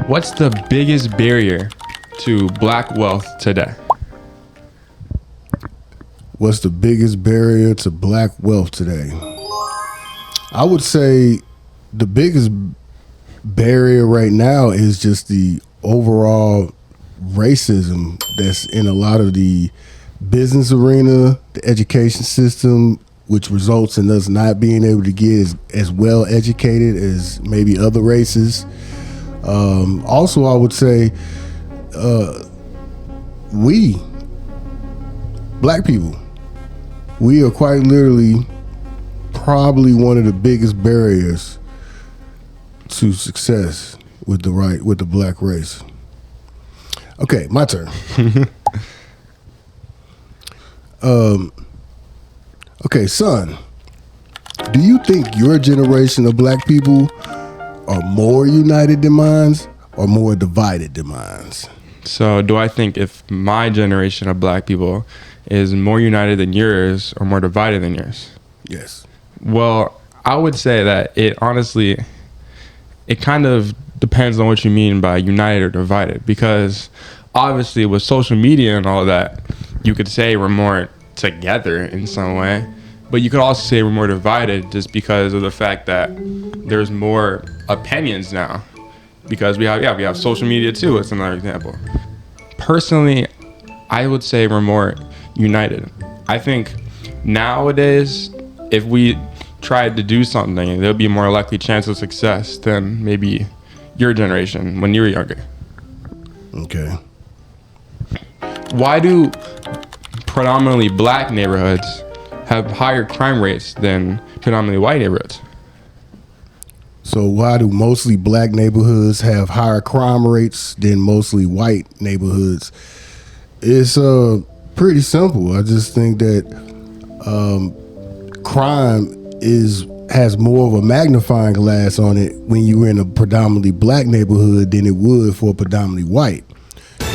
What's the biggest barrier to black wealth today? What's the biggest barrier to black wealth today? I would say the biggest barrier right now is just the overall racism that's in a lot of the business arena, the education system, which results in us not being able to get as well educated as maybe other races. Also, I would say we, black people, we are quite literally probably one of the biggest barriers to success with the black race. Okay, my turn. Okay, son, do you think your generation of black people are more united than mine or more divided than mine? So do I think if my generation of black people is more united than yours or more divided than yours? Yes. Well, I would say that it kind of depends on what you mean by united or divided, because obviously with social media and all that, you could say we're more together in some way, but you could also say we're more divided just because of the fact that there's more opinions now, because we have social media too. It's another example. Personally, I would say we're more united. I think nowadays, if we tried to do something, there'll be more likely chance of success than maybe your generation when you were younger. Okay. Why do predominantly black neighborhoods have higher crime rates than predominantly white neighborhoods? So why do mostly black neighborhoods have higher crime rates than mostly white neighborhoods? It's pretty simple. I just think that crime has more of a magnifying glass on it when you're in a predominantly black neighborhood than it would for a predominantly white.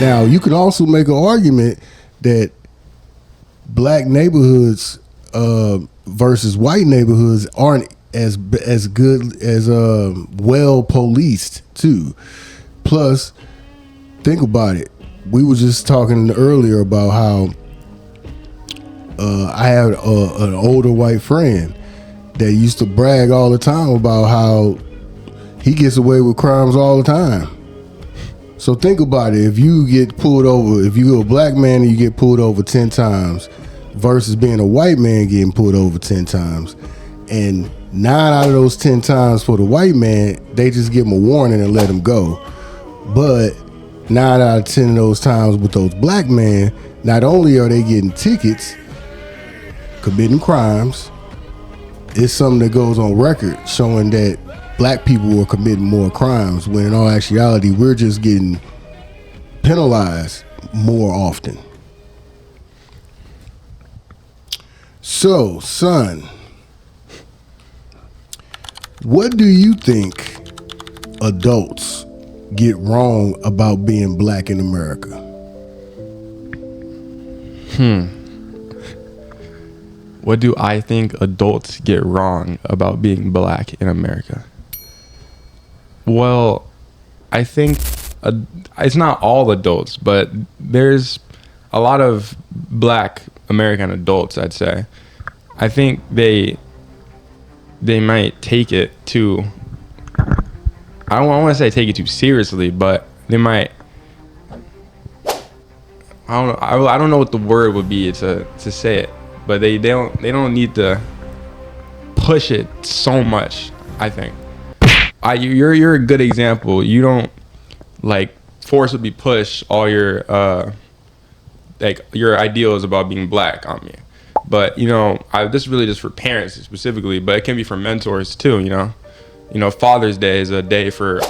Now, you can also make an argument that black neighborhoods versus white neighborhoods aren't as good as well policed too. Plus, think about it. We were just talking earlier about how I had an older white friend that used to brag all the time about how he gets away with crimes all the time. So think about it. If you get pulled over, if you're a black man and you get pulled over 10 times versus being a white man getting pulled over 10 times, and 9 out of those 10 times for the white man, they just give him a warning and let him go. But 9 out of 10 of those times with those black men, not only are they getting tickets, committing crimes, it's something that goes on record showing that black people are committing more crimes, when in all actuality, we're just getting penalized more often. So, son, what do you think adults get wrong about being black in America? What do I think adults get wrong about being black in America? Well, I think it's not all adults, but there's a lot of black American adults, I'd say. I think they might take it too, I don't want to say take it too seriously, but they might, I don't know what the word would be to say it, but they don't need to push it so much. I think you're a good example. You don't like forcibly push all your your ideals about being black on me. But this is really just for parents specifically, but it can be for mentors too. Father's Day is a day for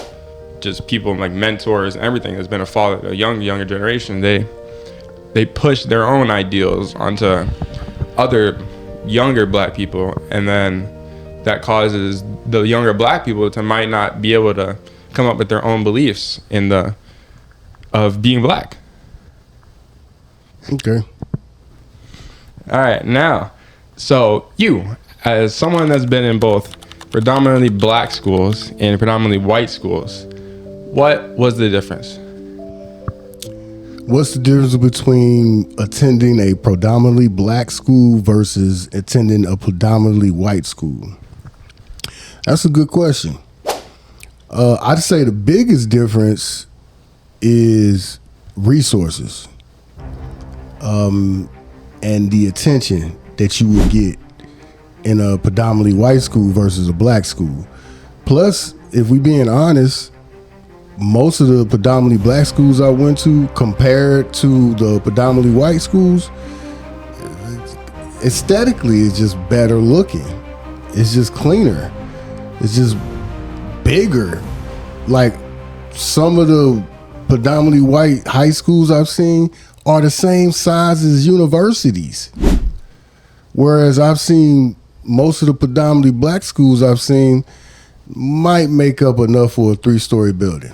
just people like mentors and everything. That's been a younger generation. They push their own ideals onto other younger black people, and then that causes the younger black people to might not be able to come up with their own beliefs of being black. Okay. All right, now, so you, as someone that's been in both predominantly black schools and predominantly white schools, What was the difference? What's the difference between attending a predominantly black school versus attending a predominantly white school? That's a good question. I'd say the biggest difference is resources, and the attention that you would get in a predominantly white school versus a black school. Plus, if we being honest, most of the predominantly black schools I went to compared to the predominantly white schools, aesthetically it's just better looking. It's just cleaner. It's just bigger. Like some of the predominantly white high schools I've seen are the same size as universities. Whereas I've seen most of the predominantly black schools I've seen might make up enough for a 3-story building.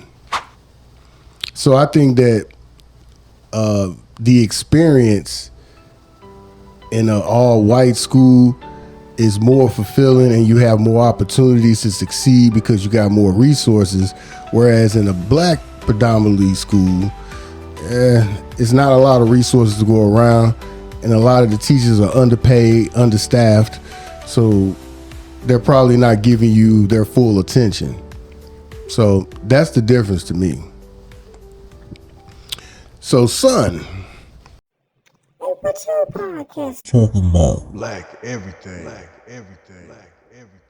So I think that the experience in an all-white school is more fulfilling, and you have more opportunities to succeed because you got more resources. Whereas in a black predominantly school, it's not a lot of resources to go around, and a lot of the teachers are underpaid, understaffed, so they're probably not giving you their full attention. So that's the difference to me. So, son, What's your podcast talking about? black everything. Black everything. Black everything.